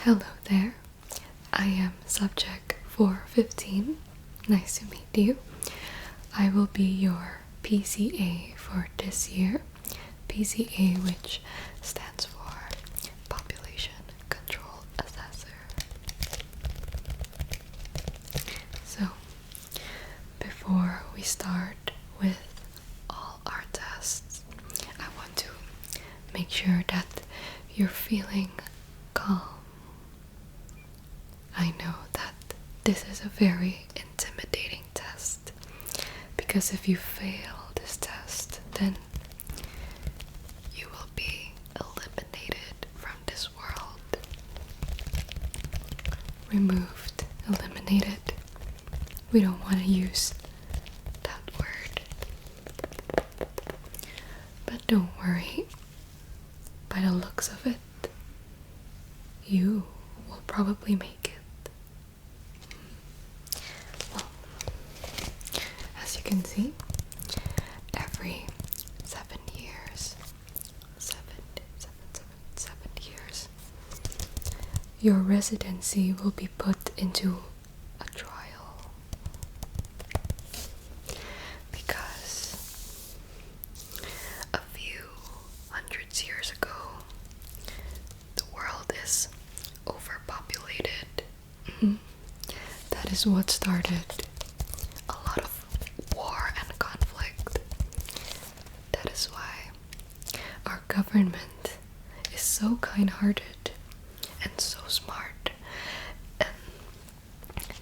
Hello there, I am subject 415. Nice to meet you. I will be your PCA for this year. PCA, which stands for Population Control Assessor. So, before we start with all our tests, I want to make sure that you're feeling calm. I know that this is a very intimidating test because if you fail this test, then you will be eliminated from this world. Removed, eliminated. We don't want to use that word. But don't worry, by the looks of it, you will probably make it. Well, as you can see, every 7 years, 7 years, your residency will be put into a trial. Because a few hundreds years ago, the world is overpopulated. That is what started a lot of war and conflict. That is why our government is so kind-hearted and so smart, and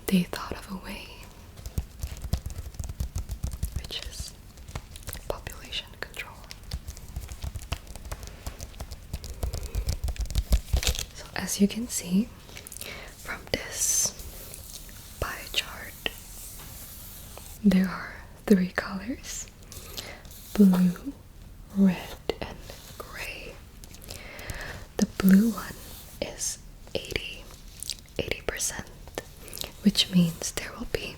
they thought of a way, which is population control. So as you can see from this pie chart, there are 3 colors: blue, red, and gray. The blue one is 80%, which means there will be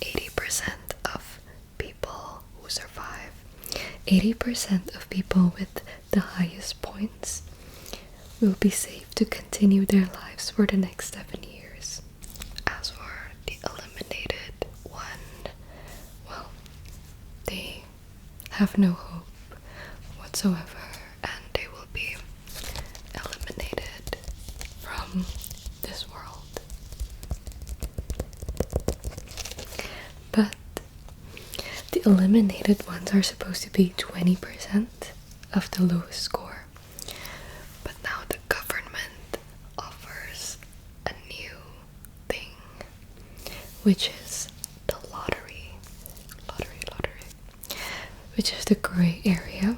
80% of people who survive. 80% of people with the highest points will be safe to continue their lives for the next 7 years. As for the eliminated one, well, they have no hope whatsoever, and they will be eliminated from this world. But the eliminated ones are supposed to be 20% of the lowest score. But now the government offers a new thing, which is the lottery, which is the gray area.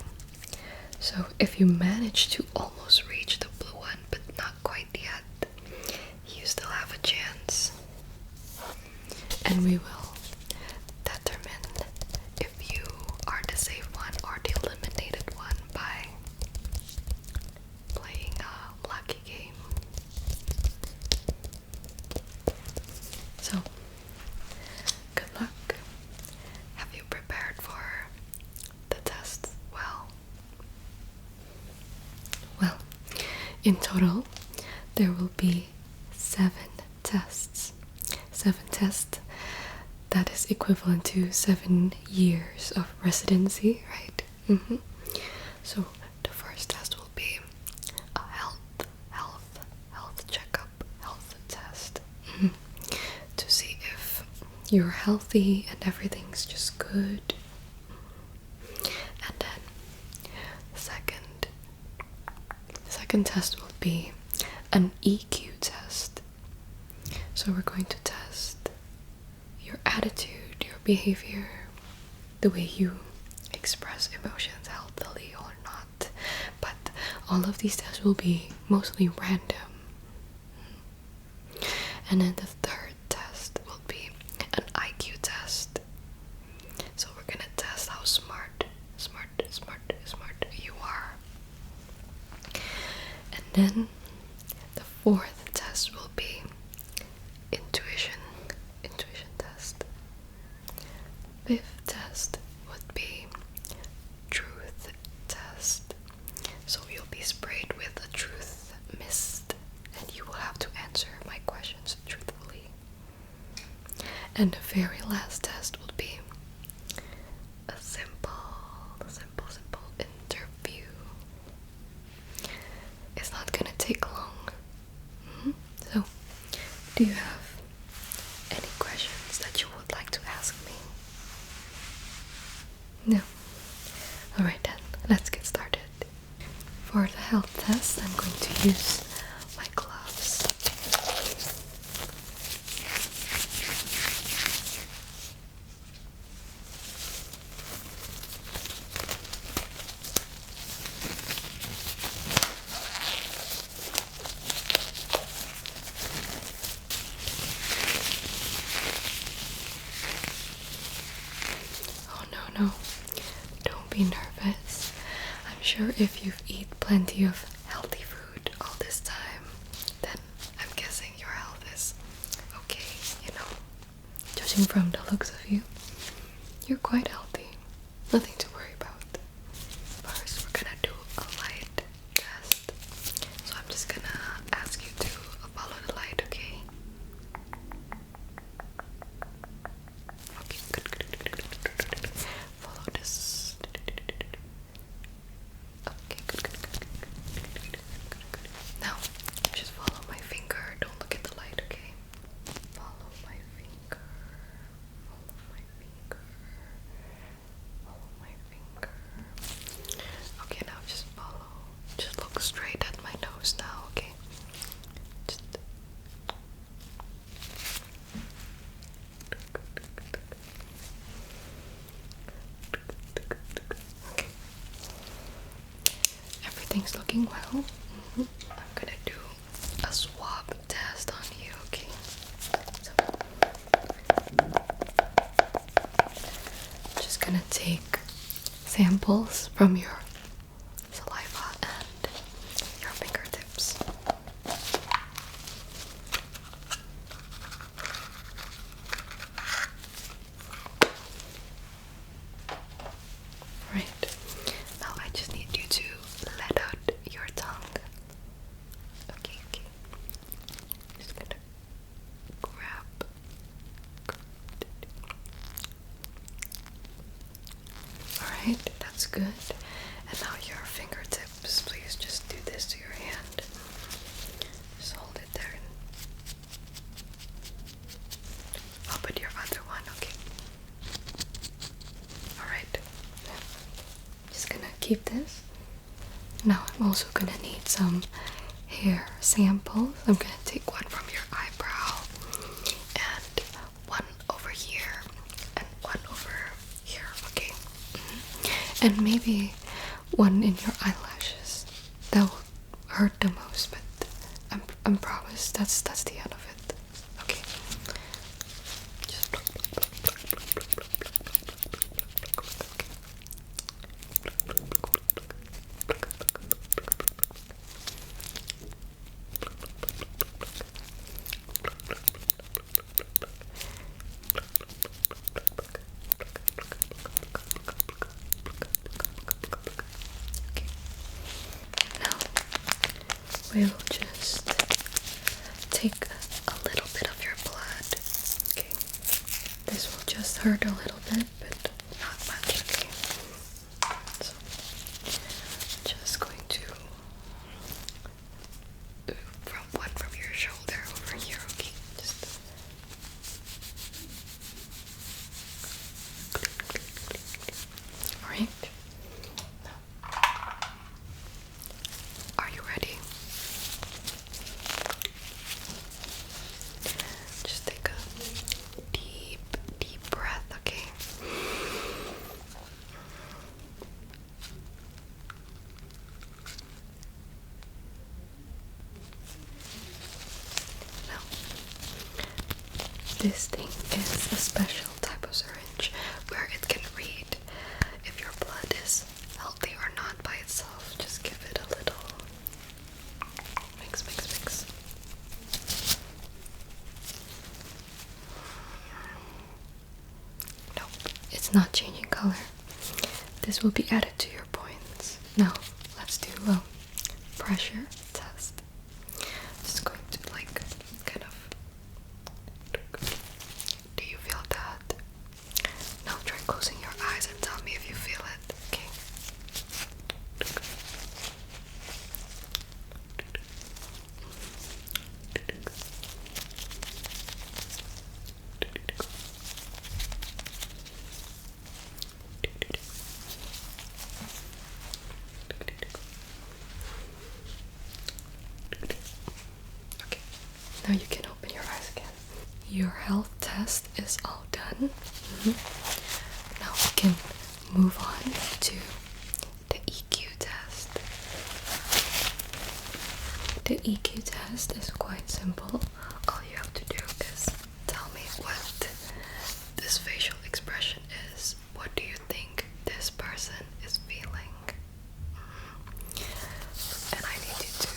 So if you manage to almost reach the blue one, but not quite yet, you still have a chance. And we will determine if you are the safe one or the eliminated one by playing a lucky game. So, good luck. Have you prepared for the test well? Well, in total, there will be 7 tests. 7 tests. That is equivalent to 7 years of residency, right? So the first test will be a health checkup, health test, to see if you're healthy and everything's just good. And then second test will be an EQ test. So we're going to test your attitude, your behavior, the way you express emotions healthily or not. But all of these tests will be mostly random. And then the third test will be an IQ test. So we're gonna test how smart you are. And then the fourth test will be intuition test. Fifth test would be truth test. So you'll be sprayed with a truth mist, and you will have to And the very last test will be a simple interview. It's not gonna take long. So, do you have any questions that you would like to ask me? No? Alright then, let's get started. For the health test, I'm going to use my gloves. Oh no, don't be nervous. I'm sure if you've eaten plenty of healthy food all this time, then I'm guessing your health is okay, you know. Judging from the looks of you, you're quite healthy. Nothing to worry about. First, we're gonna do a light test. So I'm just gonna ask you to follow the light, okay? Okay, good. Follow this. Okay, good. Now, just follow my finger. Don't look at the light, okay? Follow my finger. Follow my finger. Follow my finger. Okay, now just follow. Just look straight at my nose now, okay? Just. Okay. Everything's looking well. I'm gonna do a swab test on you, okay? So, I'm just gonna take samples from your saliva and your fingertips. Right. Now I just need you to let out your tongue. Okay. Just gonna grab. Alright, that's good. And now your fingertips. Please just do this to your hand. Just hold it there. I'll put your other one, okay? Alright. Just gonna keep this. Now I'm also gonna need some hair samples. I'm gonna take one from your eyebrow and one over here and one over here, okay? And maybe one in your eyelashes. That will hurt the most, but I'm promise that's the end of it. Okay. Just now we'll just take a little bit of your blood. Okay. This will just hurt a little bit, but not much, okay? So just going to from one from your shoulder over here, okay? Just alright. Are you ready? Just take a deep breath, okay? Now, this thing is a special type of syringe where it can read if your blood is healthy or not by itself. Just give it a little mix. Nope, it's not changing color. This will be added to your points. Now, let's do a pressure test. Just going to kind of. Do you feel now you can open your eyes again. Your health test is all done. Now we can move on to the EQ test. The EQ test is quite simple. All you have to do is tell me what this facial expression is. What do you think this person is feeling? And I need you to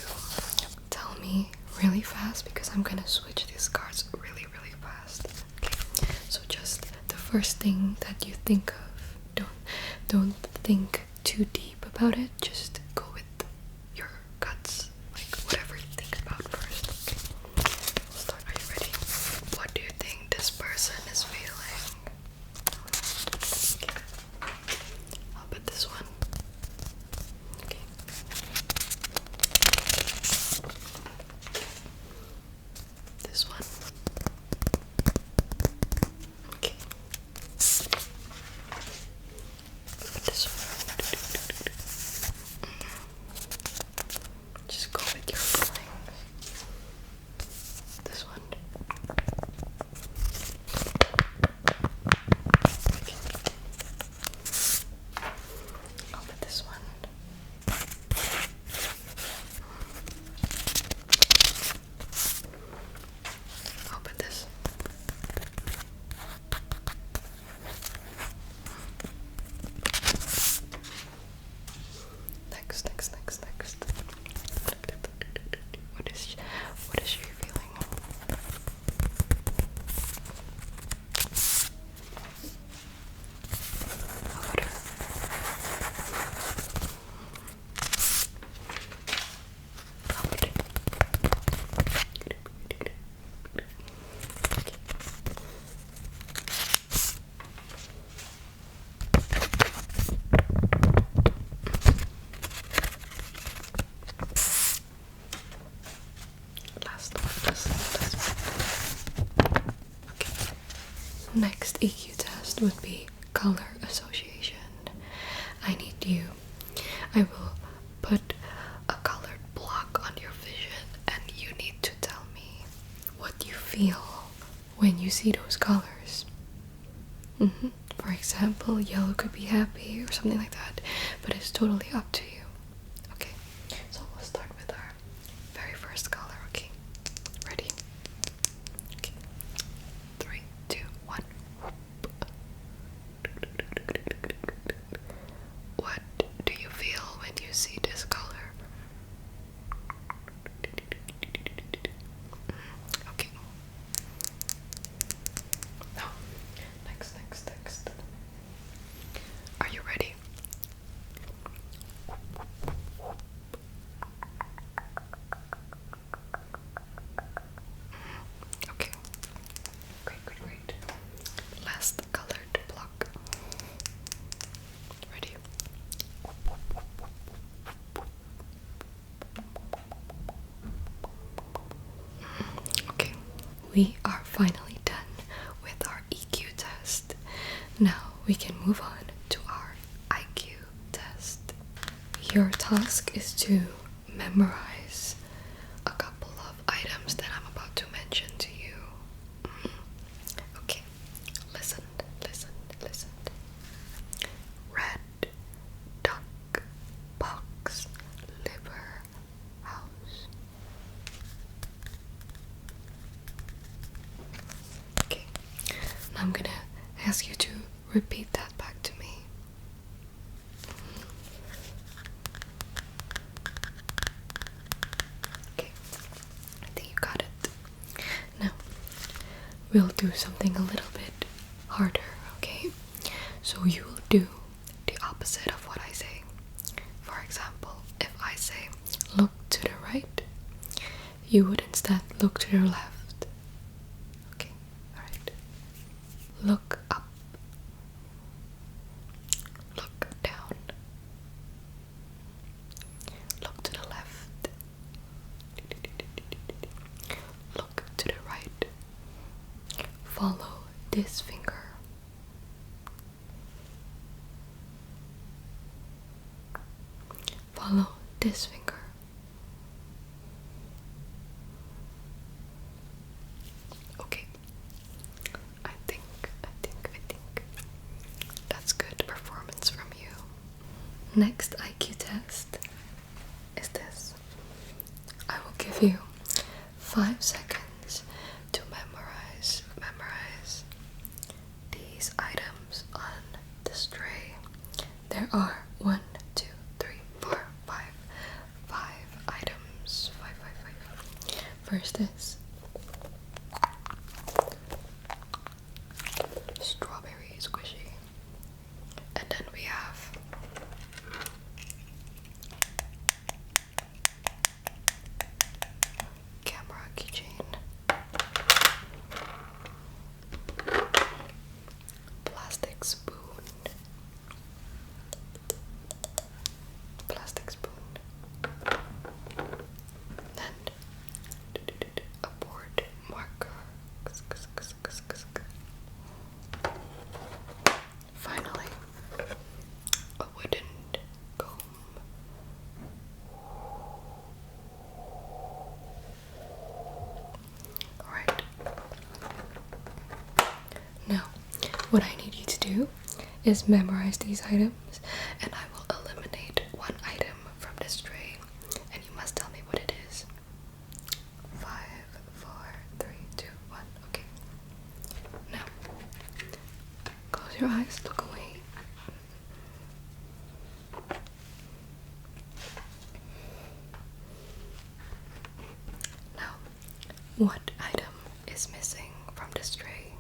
tell me really fast because I'm gonna switch these cards really fast. Okay, so just the first thing that you think of. Don't think too deep about it. Just go with your guts, like whatever you think about first. Okay, we'll start. Are you ready? What do you think this person is feeling? Okay. How about this one? Okay. This one. Okay. But this one. Just go with your feelings. This one. Okay. How about this one? How about this? Next. What is she feeling? How about her? How about it? Last one, just one. Okay. Next EQ test would be color association. I will put a colored block on your vision and you need to tell me what you feel when you see those colors. For example, yellow could be happy or something like that, but it's totally up to you. Okay, so we'll start with our very first color, okay? Ready? Okay. 3, 2, 1. What do you feel when you see this color? Okay. Now, next. Are you ready? Okay. Great. Last colored block. Ready? Okay. We are finally done with our EQ test. Now we can move on to our IQ test. Your task is to memorize a couple of items that I'm about to mention to you. Okay, listen. Red duck, box, liver, house. Okay, now I'm gonna ask you to repeat that back to me. Okay, I think you got it. Now, we'll do something a little bit harder, okay? So you will do the opposite of what I say. For example, if I say look to the right, you would instead look to the left. Okay, alright. Look up. Look down. Look to the left. Look to the right. Follow this finger. Follow this finger. next IQ test is this. I will give you 5 seconds to memorize these items on this tray. There are 1, 2, 3, 4, 5 items. Five. First is strawberry squishy, and then we have camera keychain, plastic spoon, and a board marker. Finally, a wooden comb. Alright. Now, what I need you to do is memorize these items, and I will eliminate one item from this tray, and you must tell me what it is. 5, 4, 3, 2, 1. Okay. Now, close your eyes, look away. Now, what item is missing from this tray?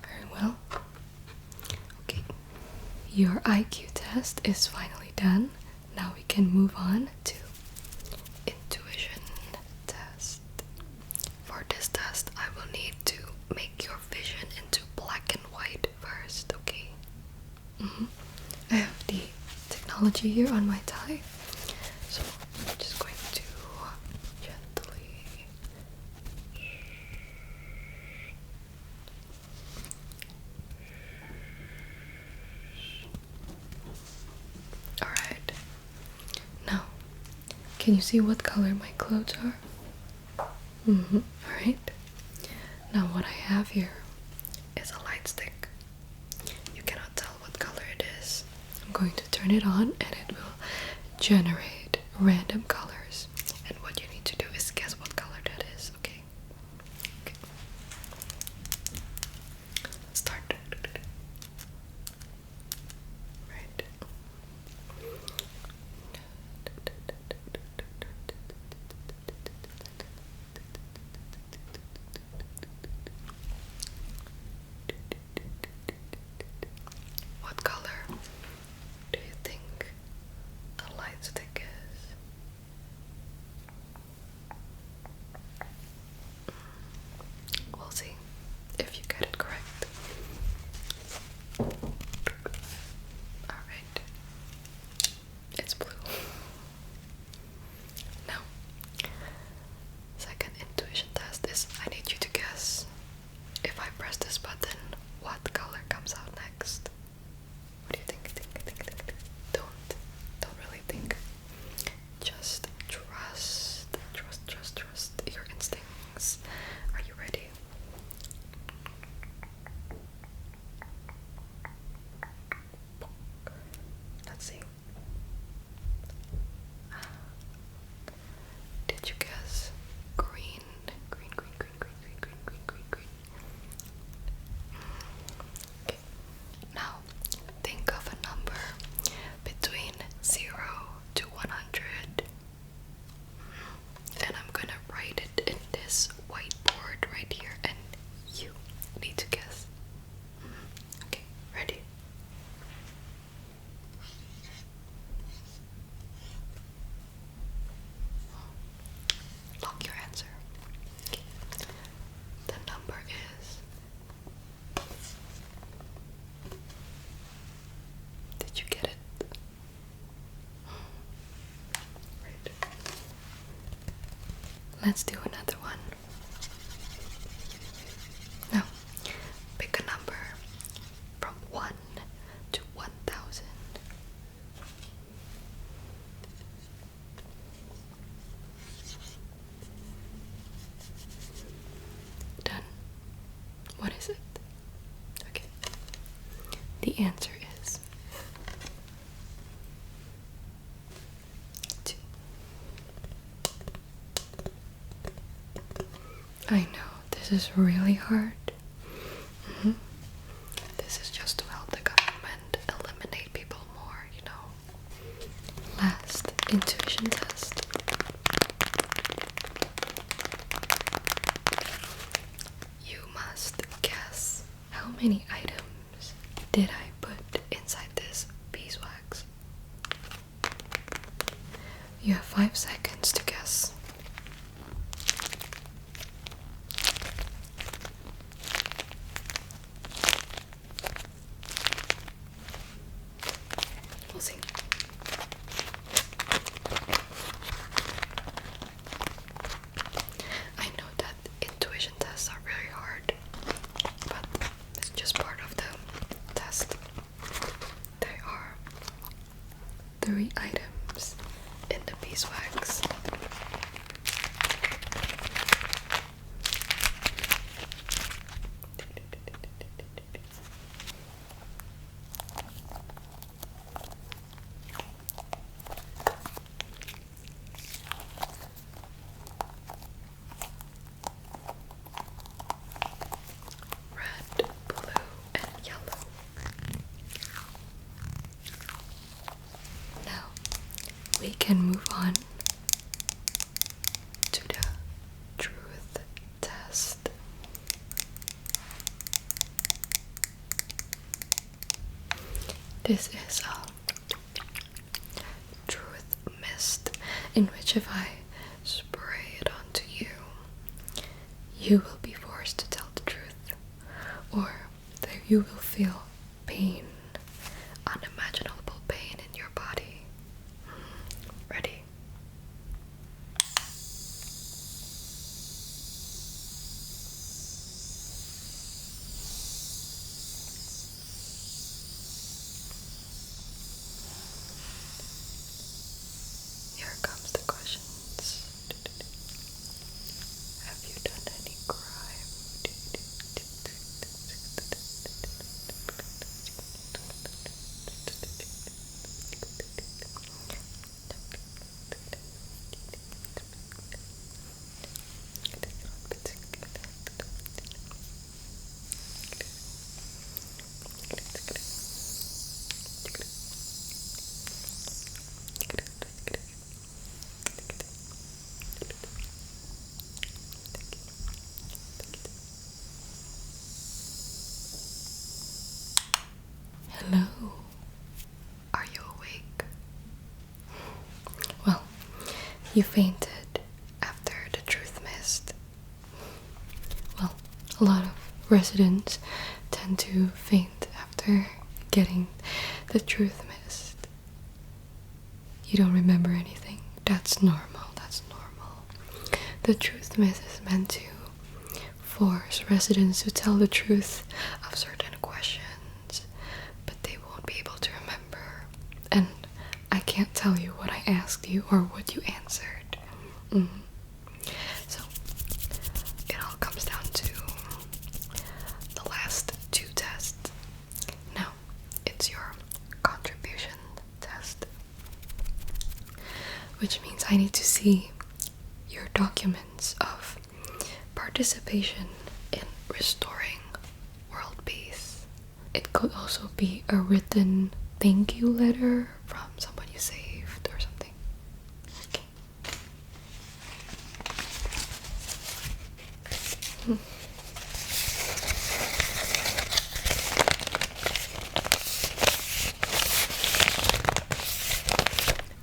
Very well. Okay. Your IQ test is finally done. Now we can move on to intuition test. For this test, I will need to make your vision into black and white first, okay? I have the technology here on my tie, so I'm just going to gently. Alright. Now, can you see what color my clothes are? Alright. Now what I have here is a light stick. You cannot tell what color it is. I'm going to turn it on and it will generate random colors. And what you need to do is guess what color that is, okay? Okay. Let's start. Right. What color do you think the light stick is? We'll see if you get it correct. Alright. It's blue. Now, second intuition test is I need you to guess, if I press this button, what color comes out next? What do you think? Don't really think. Just trust your instincts. Are you ready? Let's see. Did you guess green? Green. Okay. Now, think of a number between 0 to 100. And I'm gonna write it in this whiteboard right here, and you need to guess. Okay, ready? Lock your answer. Okay. The number is. Did you get it? Right. Let's do another one. Now, pick a number from 1 to 1,000. Done. What is it? Okay. The answer I know, this is really hard. This is just to help the government eliminate people more, you know. Last intuition test. You must guess how many items did I put inside this beeswax. You have 5 seconds to guess. We'll see. I know that intuition tests are really hard, but it's just part of the test. There are 3 items in the beeswax. Red, blue, and yellow. Now we can move on to the truth test. This is a truth mist in which if I spray it onto you, you will be forced to tell the truth, or that you will feel pain, unimaginable pain in your body. Ready? Here comes the questions. Have you done any crime? Hello. Are you awake? Well, you fainted after the truth mist. Well, a lot of residents tend to faint after getting the truth mist. You don't remember anything. That's normal. That's normal. The truth mist is meant to force residents to tell the truth of certain questions, but they won't be able to remember. And I can't tell you what I asked you or what you answered. So it all comes down to the last 2 tests. Now it's your contribution test, which means I need to see your documents of participation in restoring world peace. It could also be a written thank you letter from someone you saved or something. Okay.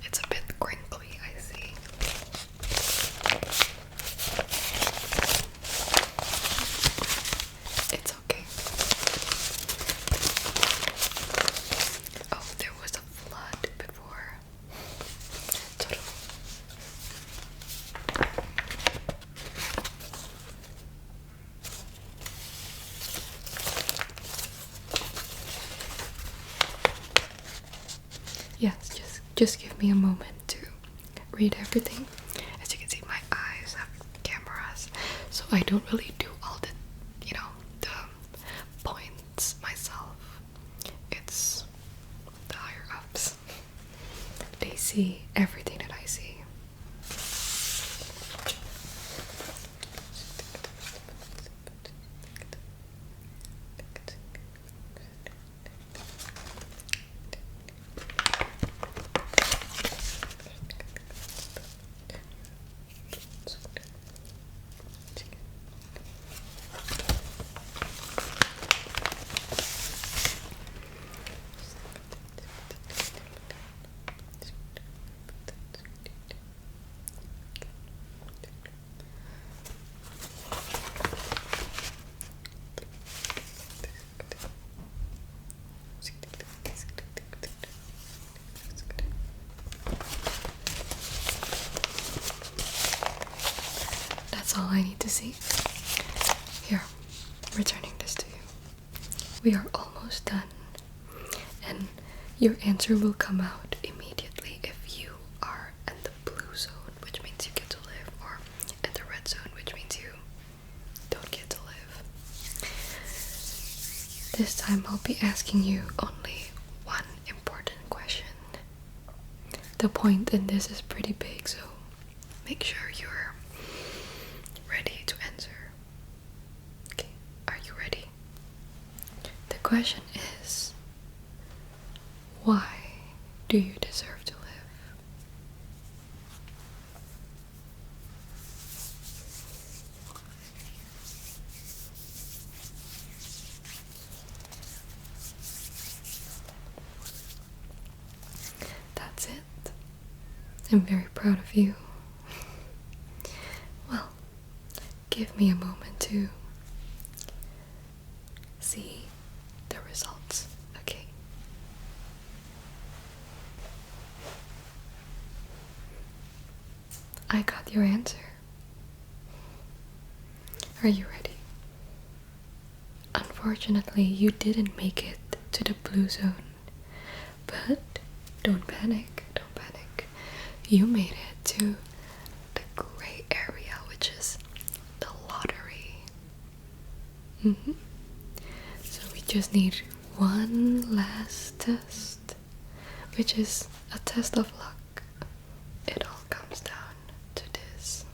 It's a bit crinkly, I see. It's okay. Oh, there was a flood before. Totally. Yes, just give me a moment to read everything. As you can see, my eyes have cameras, so I don't really do all the, the points myself. It's the higher ups. They see everything that I see. That's all I need to see. Here, I'm returning this to you. We are almost done, and your answer will come out immediately if you are in the blue zone, which means you get to live, or in the red zone, which means you don't get to live. This time I'll be asking you only one important question. The point in this is pretty big, so make sure you're ready to answer. Okay, are you ready? The question is, why do you deserve to live? That's it. I'm very proud of you. Well, give me a moment to see the results, okay? I got your answer. Are you ready? Unfortunately, you didn't make it to the blue zone, but don't panic, don't panic. You made it to the gray area, which is the lottery. So we just need one last test, which is a test of luck. It all comes down to this.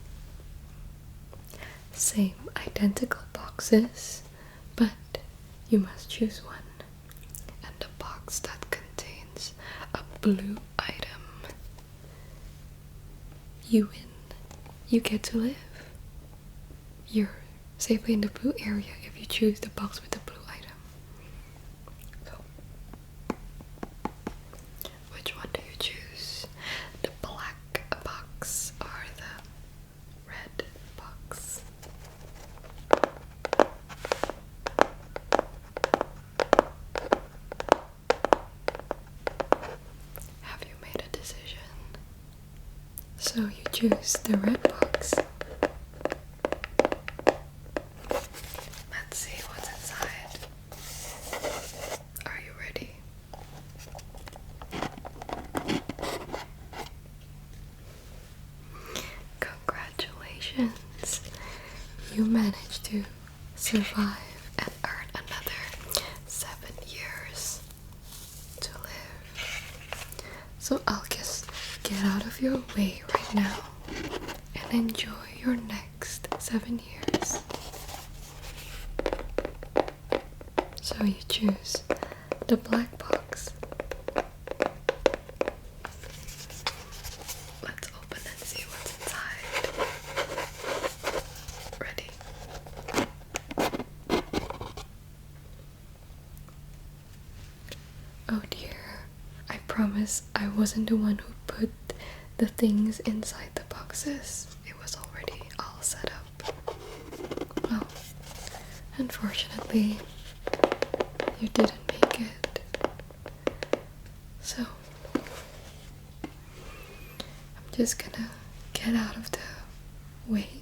Same identical boxes, but you must choose one. And the box that contains a blue item, you win. You get to live. You're safely in the blue area if you choose the box with the blue item. So, which one do you choose? The black box or the red box? Have you made a decision? So you choose the red box. Let's see what's inside. Are you ready? Congratulations! You managed to survive and earn another 7 years to live. So I'll just get out of your way right now and enjoy your next 7 years. So you choose the black box. Let's open and see what's inside. Ready? Oh dear, I promise I wasn't the one who put the things inside the boxes. It was already all set up. Well, unfortunately, you didn't make it. So, I'm just gonna get out of the way